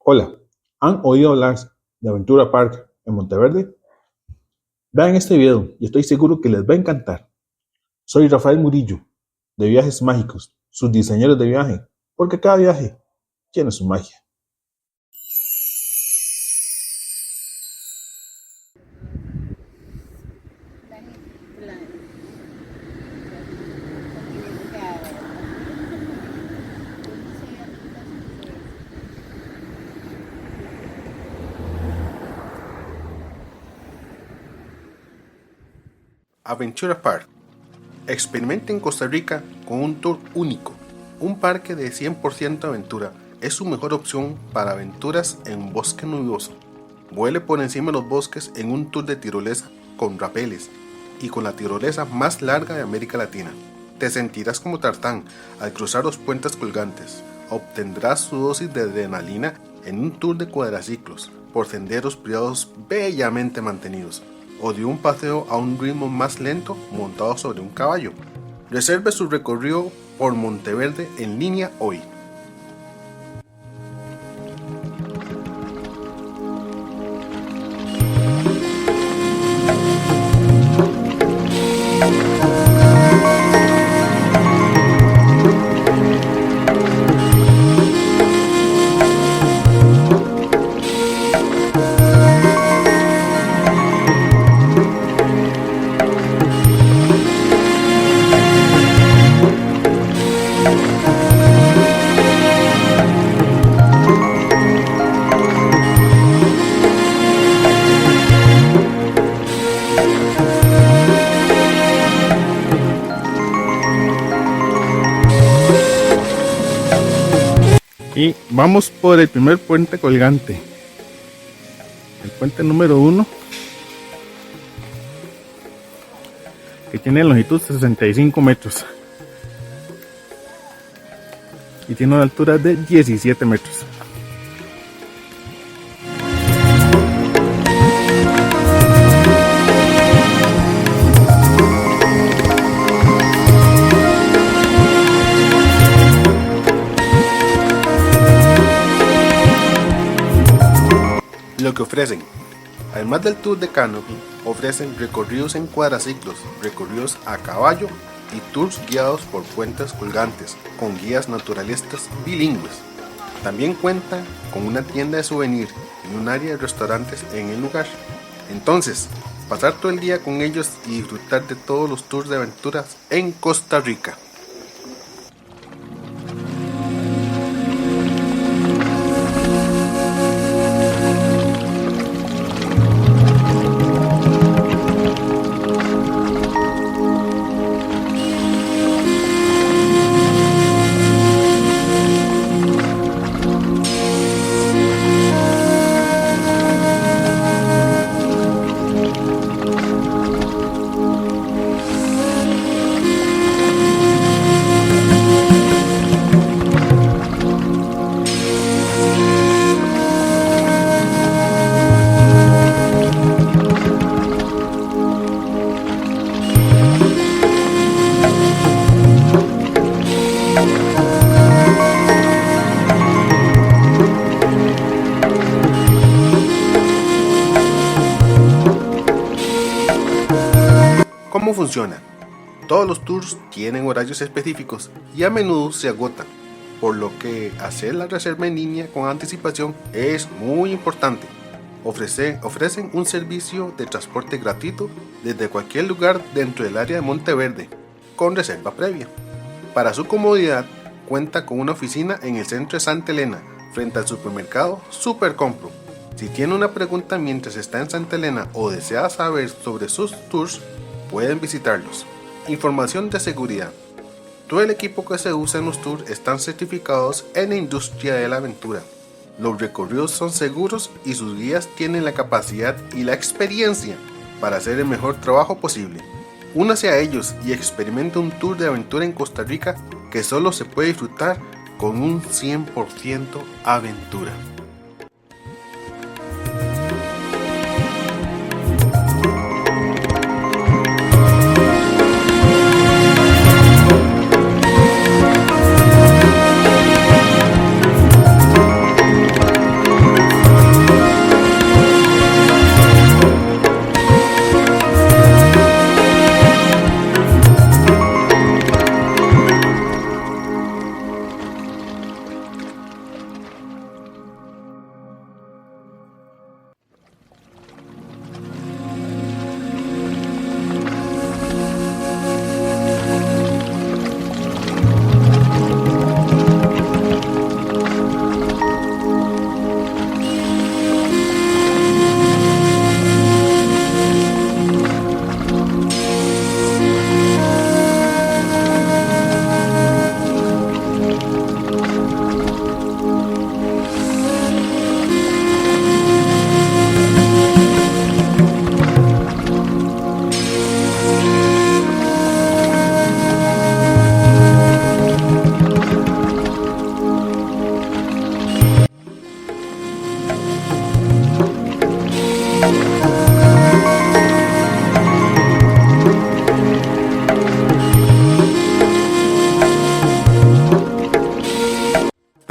Hola, ¿han oído hablar de Aventura Park en Monteverde? Vean este video y estoy seguro que les va a encantar. Soy Rafael Murillo, de Viajes Mágicos, sus diseñadores de viaje, porque cada viaje tiene su magia. Aventura Park. Experimenta en Costa Rica con un tour único. Un parque de 100% aventura es su mejor opción para aventuras en un bosque nubioso. Vuele por encima de los bosques en un tour de tirolesa con rapeles y con la tirolesa más larga de América Latina. Te sentirás como Tarzán al cruzar los puentes colgantes. Obtendrás su dosis de adrenalina en un tour de cuadraciclos por senderos privados bellamente mantenidos, o de un paseo a un ritmo más lento montado sobre un caballo. Reserve su recorrido por Monteverde en línea hoy. Y vamos por el primer puente colgante, el puente número 1, que tiene longitud 65 metros y tiene una altura de 17 metros. Lo que ofrecen: además del tour de canopy, ofrecen recorridos en cuadraciclos, recorridos a caballo y tours guiados por puentes colgantes con guías naturalistas bilingües. También cuentan con una tienda de souvenir y un área de restaurantes en el lugar. Entonces, pasar todo el día con ellos y disfrutar de todos los tours de aventuras en Costa Rica. ¿Cómo funciona? Todos los tours tienen horarios específicos y a menudo se agotan, por lo que hacer la reserva en línea con anticipación es muy importante. Ofrecen un servicio de transporte gratuito desde cualquier lugar dentro del área de Monteverde, con reserva previa. Para su comodidad, cuenta con una oficina en el centro de Santa Elena, frente al supermercado Super Compro. Si tiene una pregunta mientras está en Santa Elena o desea saber sobre sus tours, pueden visitarlos. Información de seguridad: todo el equipo que se usa en los tours están certificados en la industria de la aventura. Los recorridos son seguros y sus guías tienen la capacidad y la experiencia para hacer el mejor trabajo posible. Únase a ellos y experimente un tour de aventura en Costa Rica que solo se puede disfrutar con un 100% aventura.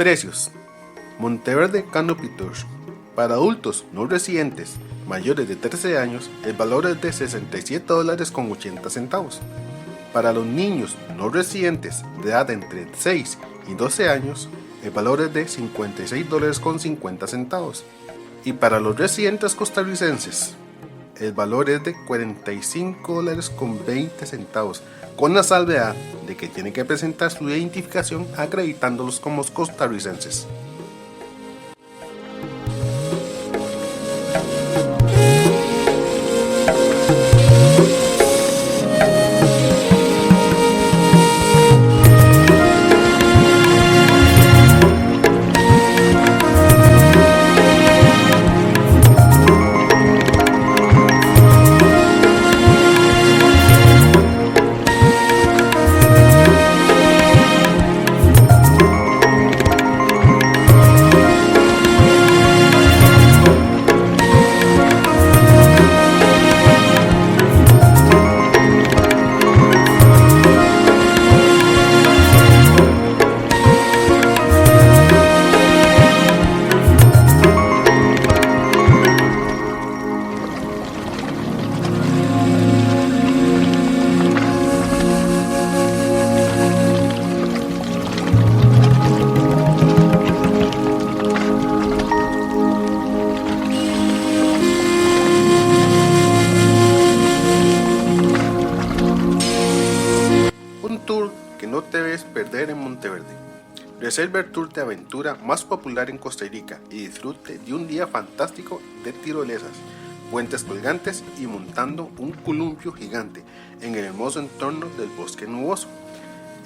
Precios. Monteverde Canopy Tour. Para adultos no residentes mayores de 13 años, el valor es de $67.80. Para los niños no residentes de edad entre 6 y 12 años, el valor es de $56.50. Y para los residentes costarricenses, el valor es de $45.20, con la salvedad de que tienen que presentar su identificación acreditándolos como costarricenses. Un tour que no te debes perder en Monteverde. Reserva el tour de aventura más popular en Costa Rica y disfrute de un día fantástico de tirolesas, puentes colgantes y montando un columpio gigante en el hermoso entorno del bosque nuboso.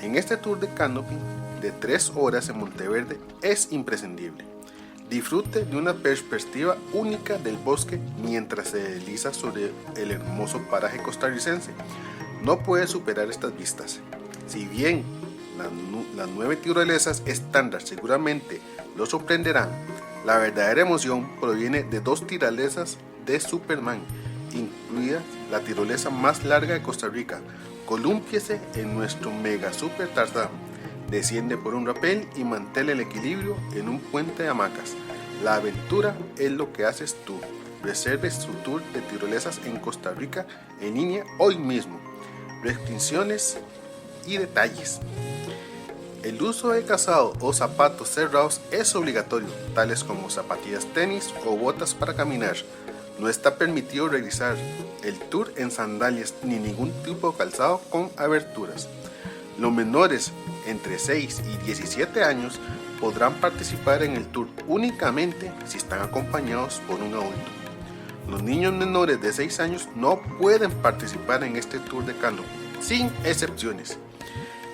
En este tour de canopy de 3 horas en Monteverde es imprescindible. Disfrute de una perspectiva única del bosque mientras se desliza sobre el hermoso paraje costarricense. No puede superar estas vistas. Si bien las 9 tirolesas estándar seguramente lo sorprenderán, la verdadera emoción proviene de 2 tirolesas de Superman, incluida la tirolesa más larga de Costa Rica. Colúmpiese en nuestro mega super Tarzán. Desciende por un rapel y mantén el equilibrio en un puente de hamacas. La aventura es lo que haces tú. Reserve su tour de tirolesas en Costa Rica en línea hoy mismo. Restricciones y detalles. El uso de calzado o zapatos cerrados es obligatorio, tales como zapatillas tenis o botas para caminar. No está permitido realizar el tour en sandalias ni ningún tipo de calzado con aberturas. Los menores entre 6 y 17 años podrán participar en el tour únicamente si están acompañados por un adulto. Los niños menores de 6 años no pueden participar en este tour de canopy, sin excepciones.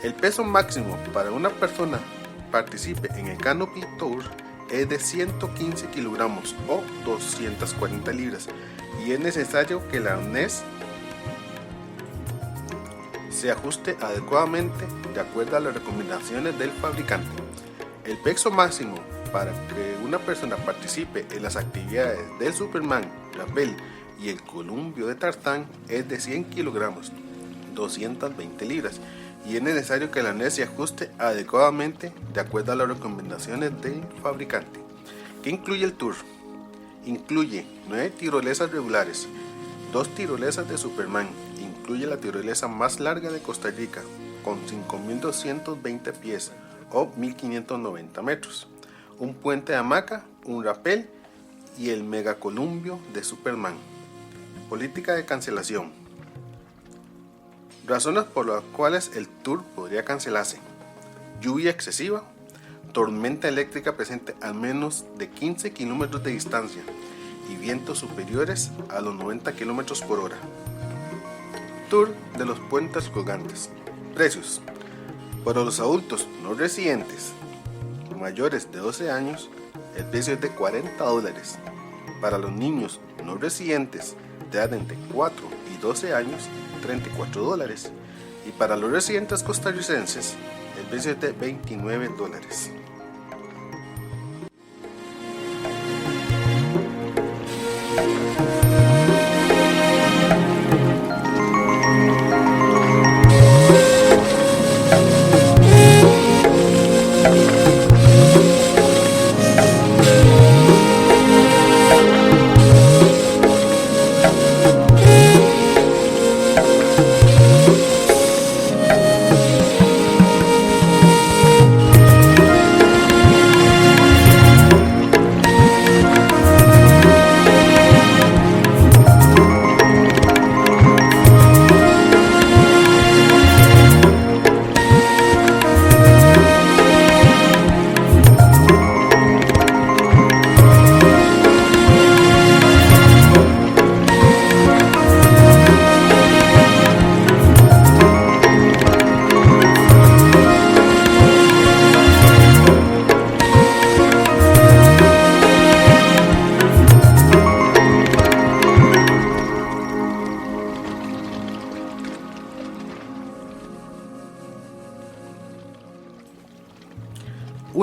El peso máximo para una persona participe en el Canopy Tour es de 115 kilogramos o 240 libras y es necesario que el arnés se ajuste adecuadamente de acuerdo a las recomendaciones del fabricante. El peso máximo para que una persona participe en las actividades del Superman, rappel y el columpio de Tarzán es de 100 kilogramos, 220 libras, y es necesario que el arnés se ajuste adecuadamente de acuerdo a las recomendaciones del fabricante. ¿Qué incluye el tour? Incluye 9 tirolesas regulares, 2 tirolesas de Superman, incluye la tirolesa más larga de Costa Rica con 5.220 pies o 1.590 metros, un puente de hamaca, un rapel y el megacolumbio de Superman. Política de cancelación. Razones por las cuales el tour podría cancelarse: lluvia excesiva, tormenta eléctrica presente a menos de 15 kilómetros de distancia y vientos superiores a los 90 kilómetros por hora. Tour de los puentes colgantes. Precios. Para los adultos no residentes mayores de 12 años, el precio es de $40. Para los niños no residentes de edad entre 4 y 12 años, $34. Y para los residentes costarricenses, el precio es de $29.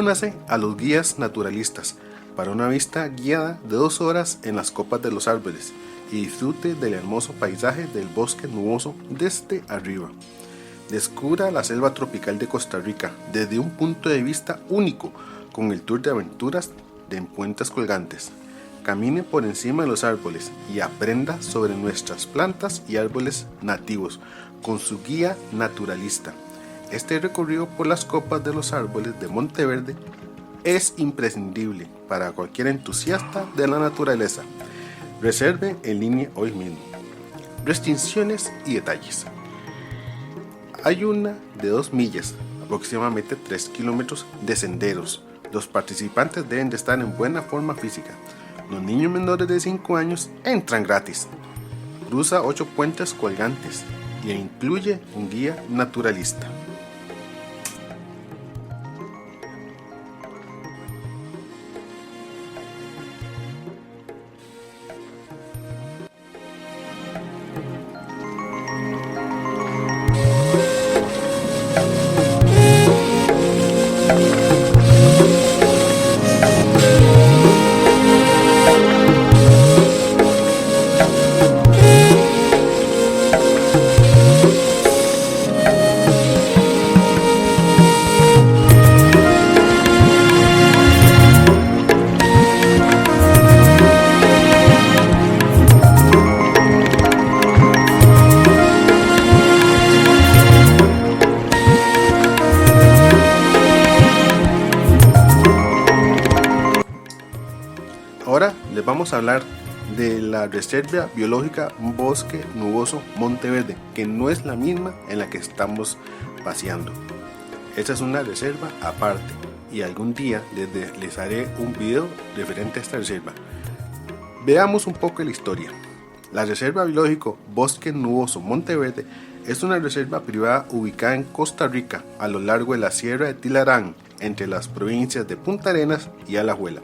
Únase a los guías naturalistas para una vista guiada de 2 horas en las copas de los árboles y disfrute del hermoso paisaje del bosque nuboso desde arriba. Descubra la selva tropical de Costa Rica desde un punto de vista único con el tour de aventuras de En Puentes Colgantes. Camine por encima de los árboles y aprenda sobre nuestras plantas y árboles nativos con su guía naturalista. Este recorrido por las copas de los árboles de Monteverde es imprescindible para cualquier entusiasta de la naturaleza. Reserve en línea hoy mismo. Restricciones y detalles. Hay una de 2 millas, aproximadamente 3 kilómetros de senderos. Los participantes deben de estar en buena forma física. Los niños menores de 5 años entran gratis. Cruza 8 puentes colgantes y incluye un guía naturalista. Ahora les vamos a hablar de la Reserva Biológica Bosque Nuboso Monteverde, que no es la misma en la que estamos paseando. Esta es una reserva aparte y algún día les haré un video referente a esta reserva. Veamos un poco la historia. La Reserva Biológica Bosque Nuboso Monteverde es una reserva privada ubicada en Costa Rica a lo largo de la Sierra de Tilarán, entre las provincias de Punta Arenas y Alajuela.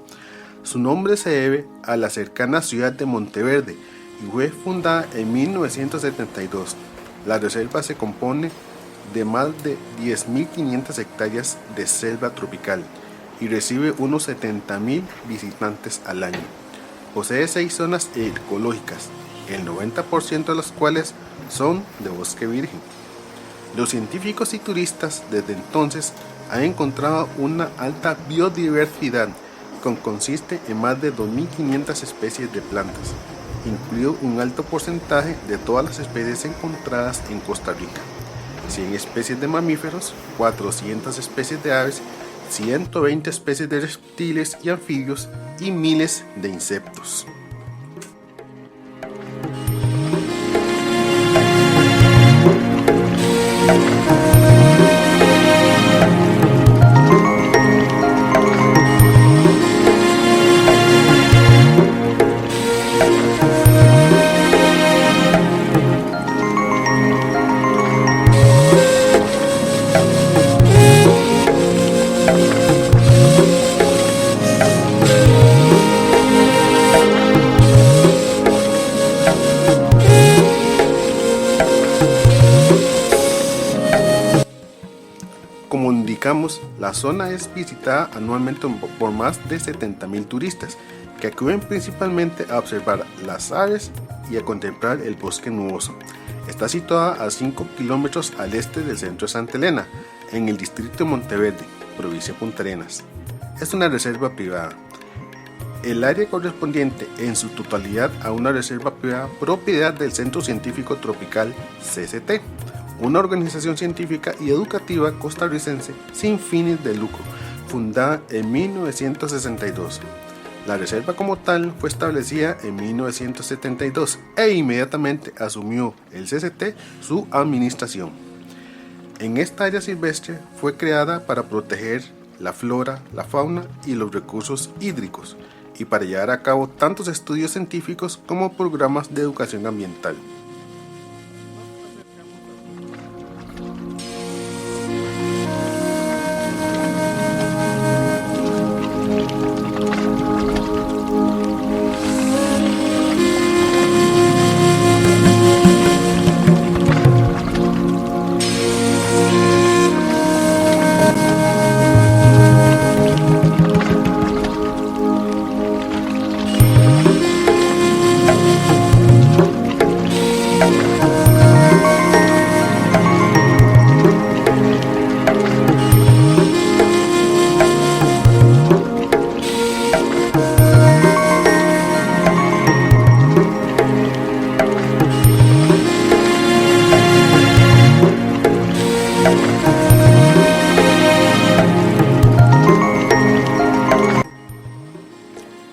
Su nombre se debe a la cercana ciudad de Monteverde y fue fundada en 1972. La reserva se compone de más de 10.500 hectáreas de selva tropical y recibe unos 70.000 visitantes al año. Posee 6 zonas ecológicas, el 90% de las cuales son de bosque virgen. Los científicos y turistas desde entonces han encontrado una alta biodiversidad que consiste en más de 2.500 especies de plantas, incluido un alto porcentaje de todas las especies encontradas en Costa Rica, 100 especies de mamíferos, 400 especies de aves, 120 especies de reptiles y anfibios y miles de insectos. Como indicamos, la zona es visitada anualmente por más de 70.000 turistas que acuden principalmente a observar las aves y a contemplar el bosque nuboso. Está situada a 5 kilómetros al este del centro de Santa Elena, en el distrito de Monteverde, provincia de Punta Arenas. Es una reserva privada. El área correspondiente en su totalidad a una reserva privada propiedad del Centro Científico Tropical CCT, una organización científica y educativa costarricense sin fines de lucro, fundada en 1962. La reserva como tal fue establecida en 1972 e inmediatamente asumió el CCT su administración. En esta área silvestre fue creada para proteger la flora, la fauna y los recursos hídricos y para llevar a cabo tantos estudios científicos como programas de educación ambiental.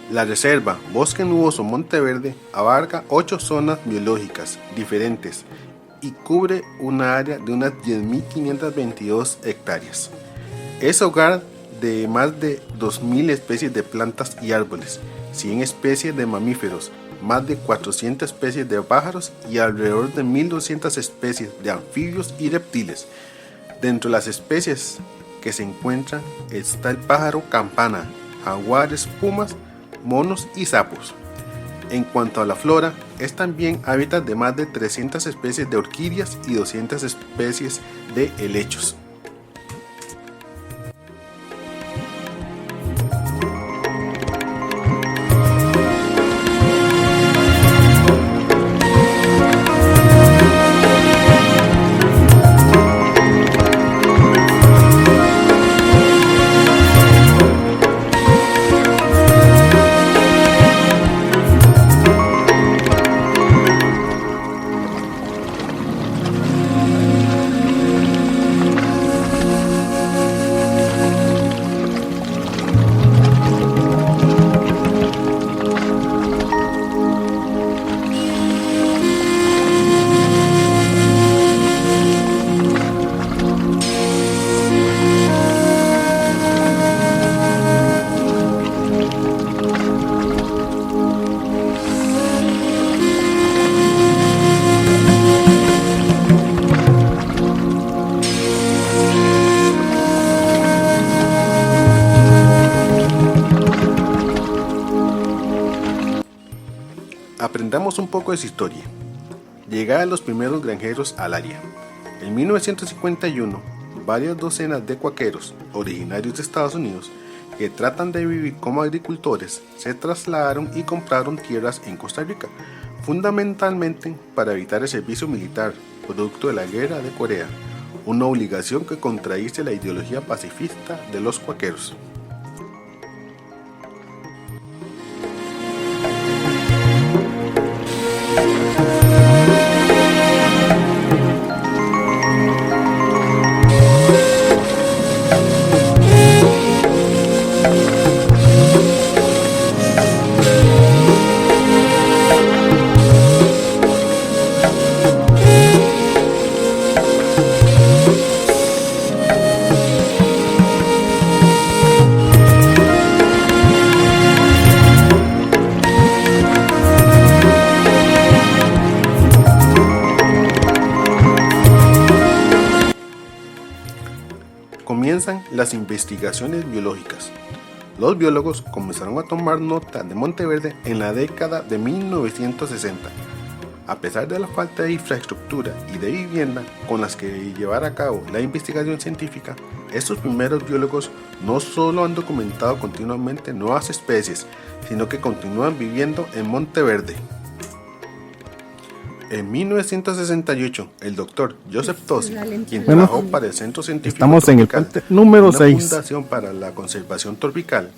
La reserva Bosque Nuboso Monteverde abarca 8 zonas biológicas diferentes y cubre una área de unas 10.522 hectáreas. Es hogar de más de 2.000 especies de plantas y árboles, 100 especies de mamíferos, más de 400 especies de pájaros y alrededor de 1.200 especies de anfibios y reptiles. Dentro de las especies que se encuentran está el pájaro campana, jaguares, pumas, monos y sapos. En cuanto a la flora, es también hábitat de más de 300 especies de orquídeas y 200 especies de helechos. Aprendamos un poco de su historia. Llegada de los primeros granjeros al área. En 1951, varias docenas de cuáqueros originarios de Estados Unidos que tratan de vivir como agricultores se trasladaron y compraron tierras en Costa Rica, fundamentalmente para evitar el servicio militar, producto de la guerra de Corea, una obligación que contradice la ideología pacifista de los cuáqueros. Comienzan las investigaciones biológicas. Los biólogos comenzaron a tomar nota de Monteverde en la década de 1960. A pesar de la falta de infraestructura y de vivienda con las que llevar a cabo la investigación científica, estos primeros biólogos no solo han documentado continuamente nuevas especies, sino que continúan viviendo en Monteverde. En 1968, el doctor Joseph Tosi, quien trabajó para el Centro Científico Estamos en el Tropical, puente número una 6. fundación para la conservación tropical,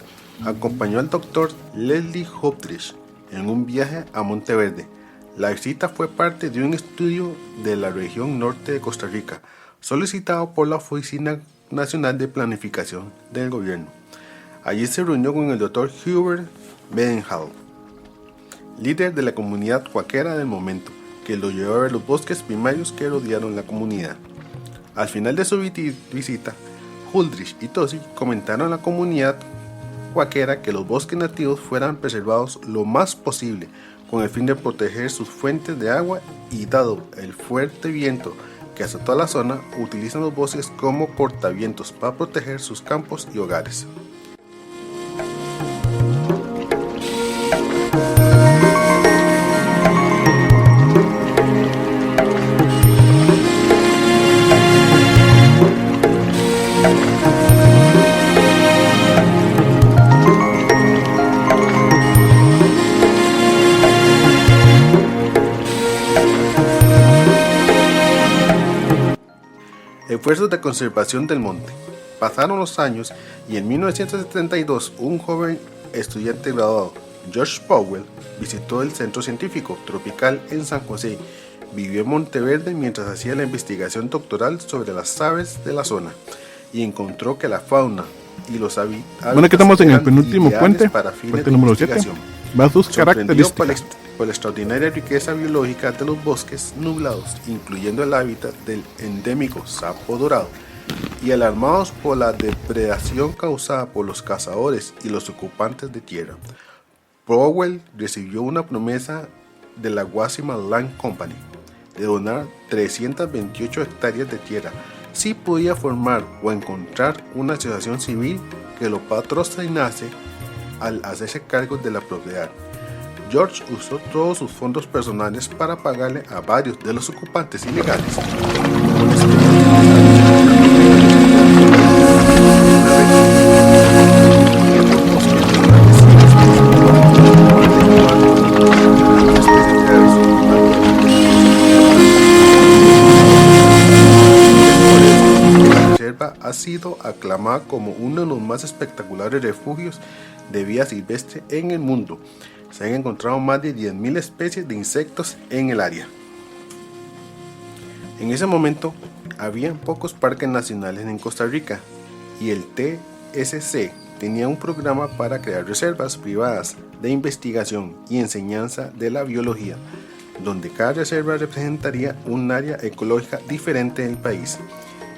acompañó al doctor Leslie Holdridge en un viaje a Monteverde. La visita fue parte de un estudio de la región norte de Costa Rica, solicitado por la Oficina Nacional de Planificación del Gobierno. Allí se reunió con el doctor Hubert Bedenhall, líder de la comunidad cuáquera del momento, que lo llevó a ver los bosques primarios que rodearon la comunidad. Al final de su visita, Holdridge y Tosi comentaron a la comunidad cuáquera que los bosques nativos fueran preservados lo más posible, con el fin de proteger sus fuentes de agua y dado el fuerte viento que azotó la zona, utilizan los bosques como cortavientos para proteger sus campos y hogares. Esfuerzos de conservación del monte. Pasaron los años y en 1972 un joven estudiante graduado, George Powell, visitó el Centro Científico Tropical en San José. Vivió en Monteverde mientras hacía la investigación doctoral sobre las aves de la zona y encontró que la fauna y los Bueno, aquí estamos en el eran penúltimo ideales puente, para fines puente de número 7. investigación. Va sus Sorprendido por características. la extraordinaria riqueza biológica de los bosques nublados, incluyendo el hábitat del endémico sapo dorado, y alarmados por la depredación causada por los cazadores y los ocupantes de tierra, Powell recibió una promesa de la Wasima Land Company de donar 328 hectáreas de tierra si podía formar o encontrar una asociación civil que lo patrocinase al hacerse cargo de la propiedad. George usó todos sus fondos personales para pagarle a varios de los ocupantes ilegales. La reserva ha sido aclamada como uno de los más espectaculares refugios de vida silvestre en el mundo. Se han encontrado más de 10.000 especies de insectos en el área. En ese momento, había pocos parques nacionales en Costa Rica y el TSC tenía un programa para crear reservas privadas de investigación y enseñanza de la biología, donde cada reserva representaría un área ecológica diferente del país.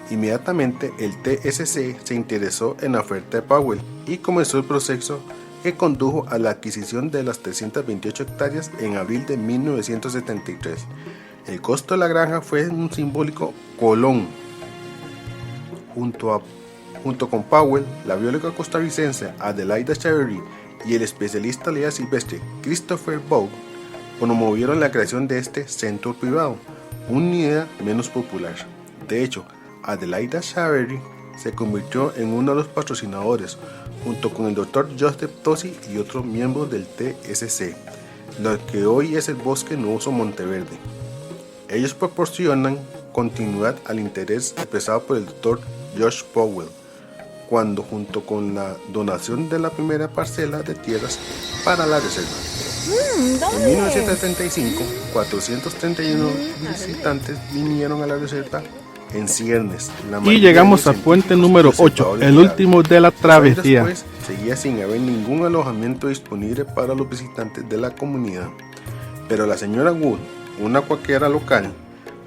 Inmediatamente el TSC se interesó en la oferta de Powell y comenzó el proceso que condujo a la adquisición de las 328 hectáreas en abril de 1973. El costo de la granja fue un simbólico colón. Junto con Powell, la bióloga costarricense Adelaida Chaverry y el especialista de vida silvestre Christopher Bogue promovieron la creación de este centro privado, una idea menos popular. De hecho, Adelaida Chaverry se convirtió en uno de los patrocinadores, junto con el Dr. Joseph Tosi y otros miembros del TSC, lo que hoy es el Bosque Nuboso Monteverde. Ellos proporcionan continuidad al interés expresado por el Dr. Josh Powell, cuando junto con la donación de la primera parcela de tierras para la reserva. En 1975, 431 visitantes vinieron a la reserva en ciernes. Y llegamos al puente número 8, el último de la travesía. Después, seguía sin haber ningún alojamiento disponible para los visitantes de la comunidad. Pero la señora Wood, una cuaquera local,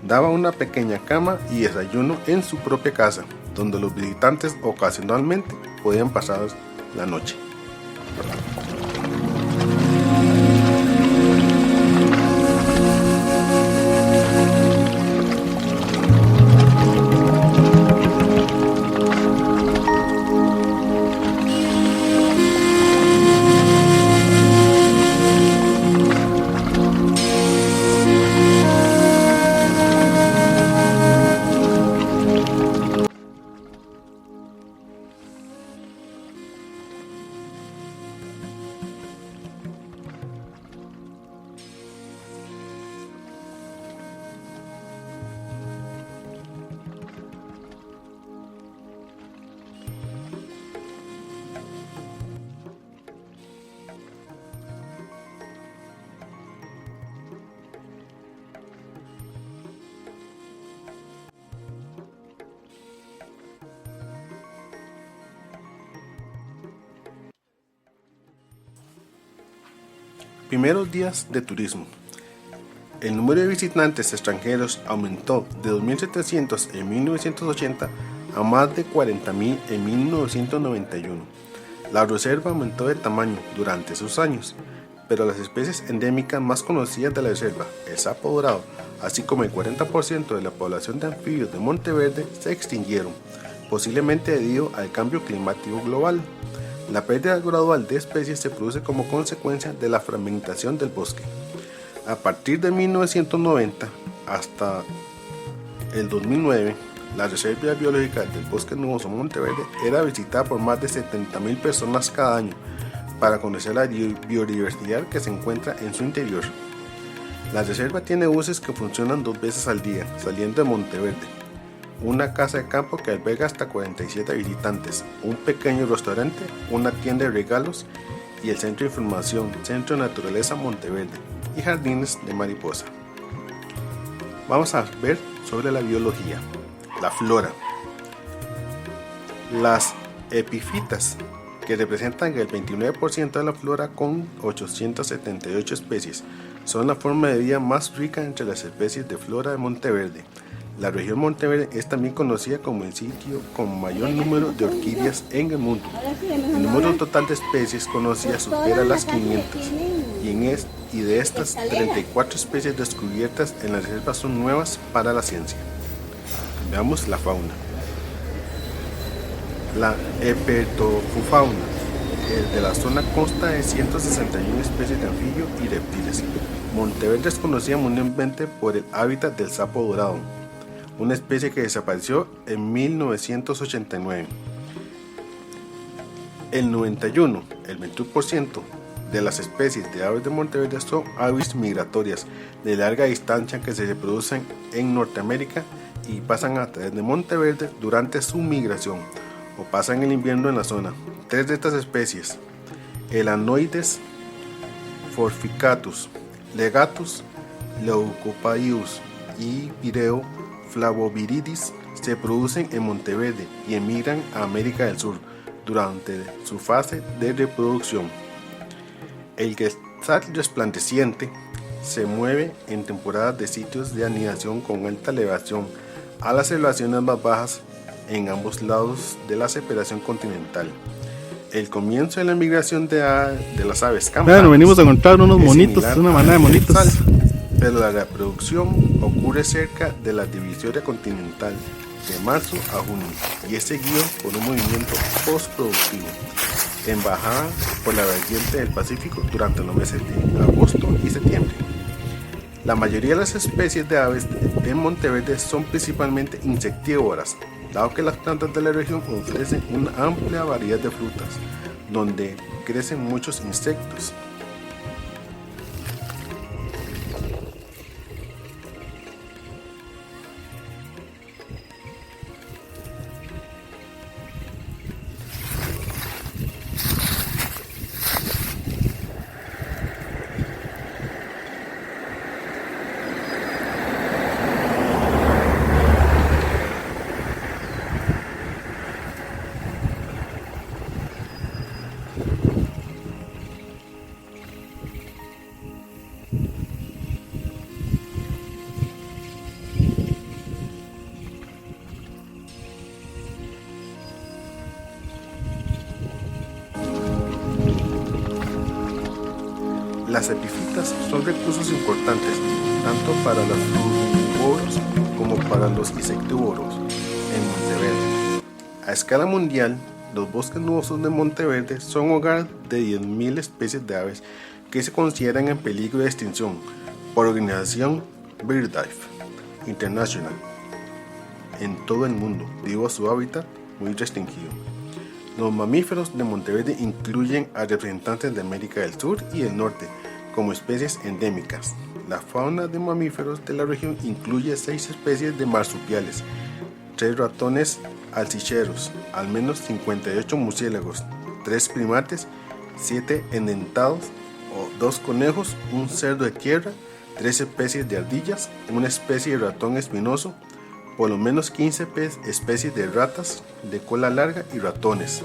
daba una pequeña cama y desayuno en su propia casa, donde los visitantes ocasionalmente podían pasar la noche. Primeros días de turismo. El número de visitantes extranjeros aumentó de 2.700 en 1980 a más de 40.000 en 1991. La reserva aumentó de tamaño durante sus años, pero las especies endémicas más conocidas de la reserva, el sapo dorado, así como el 40% de la población de anfibios de Monteverde, se extinguieron, posiblemente debido al cambio climático global. La pérdida gradual de especies se produce como consecuencia de la fragmentación del bosque. A partir de 1990 hasta el 2009, la Reserva Biológica del Bosque Nuboso Monteverde era visitada por más de 70.000 personas cada año para conocer la biodiversidad que se encuentra en su interior. La reserva tiene buses que funcionan 2 veces al día, saliendo de Monteverde, una casa de campo que alberga hasta 47 visitantes, un pequeño restaurante, una tienda de regalos y el Centro de Información, Centro de Naturaleza Monteverde y Jardines de Mariposa. Vamos a ver sobre la biología, la flora. Las epifitas, que representan el 29% de la flora con 878 especies. Son la forma de vida más rica entre las especies de flora de Monteverde. La región Monteverde es también conocida como el sitio con mayor número de orquídeas en el mundo. El número total de especies conocidas supera las 500 y de estas 34 especies descubiertas en la reserva son nuevas para la ciencia. Veamos la fauna. La herpetofauna de la zona consta de 161 especies de anfibios y reptiles. Monteverde es conocida mundialmente por el hábitat del sapo dorado, una especie que desapareció en 1989. El 21% de las especies de aves de Monteverde son aves migratorias de larga distancia que se reproducen en Norteamérica y pasan a través de Monteverde durante su migración o pasan el invierno en la zona. 3 de estas especies, el Anoides forficatus, Legatus, Leucopaius y Pireo flavoviridis, se producen en Monteverde y emigran a América del Sur durante su fase de reproducción. El quetzal resplandeciente se mueve en temporadas de sitios de anidación con alta elevación a las elevaciones más bajas en ambos lados de la separación continental. El comienzo de la migración de las aves campantes. Bueno, venimos a encontrar unos monitos, una manada de monitos. Pero la reproducción ocurre cerca de la divisoria continental de marzo a junio y es seguido por un movimiento postproductivo en bajada por la vertiente del Pacífico durante los meses de agosto y septiembre. La mayoría de las especies de aves en Monteverde son principalmente insectívoras, dado que las plantas de la región ofrecen una amplia variedad de frutas, donde crecen muchos insectos. Las epifitas son recursos importantes tanto para los frugívoros como para los insectívoros en Monteverde. A escala mundial, los bosques nubosos de Monteverde son hogar de 10.000 especies de aves que se consideran en peligro de extinción por la organización BirdLife International en todo el mundo debido a su hábitat muy restringido. Los mamíferos de Monteverde incluyen a representantes de América del Sur y del Norte como especies endémicas. La fauna de mamíferos de la región incluye 6 especies de marsupiales, 3 ratones salchicheros, al menos 58 murciélagos, 3 primates, 7 endentados, 2 conejos, un cerdo de tierra, 3 especies de ardillas, una especie de ratón espinoso, por lo menos 15 especies de ratas de cola larga y ratones,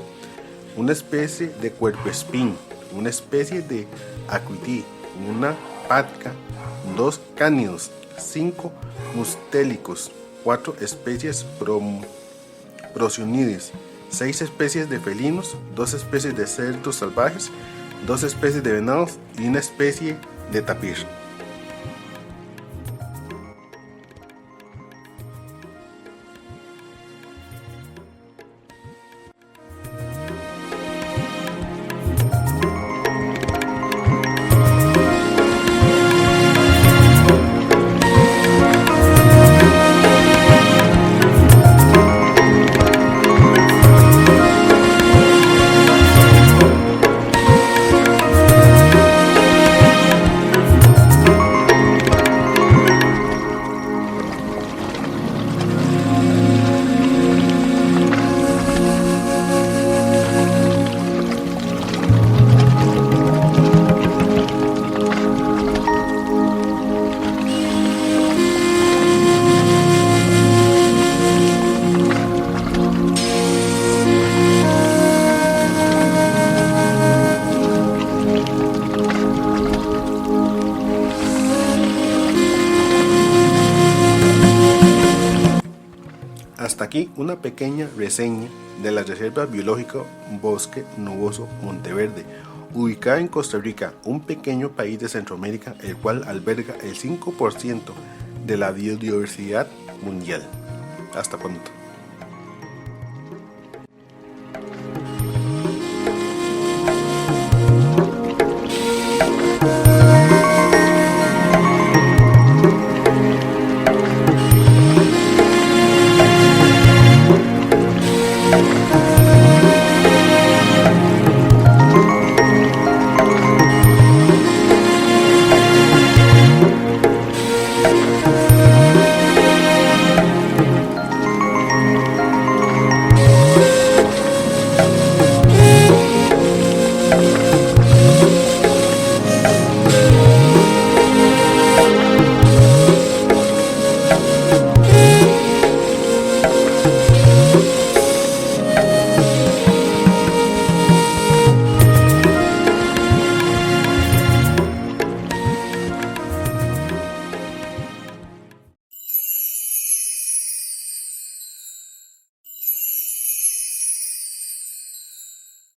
una especie de cuerpoespín, una especie de acuití, una patca, 2 cánidos, 5 mustélicos, 4 especies prosionides, 6 especies de felinos, 2 especies de cerdos salvajes, 2 especies de venados y una especie de tapir. Aquí una pequeña reseña de la Reserva Biológica Bosque Nuboso Monteverde, ubicada en Costa Rica, un pequeño país de Centroamérica, el cual alberga el 5% de la biodiversidad mundial. Hasta pronto.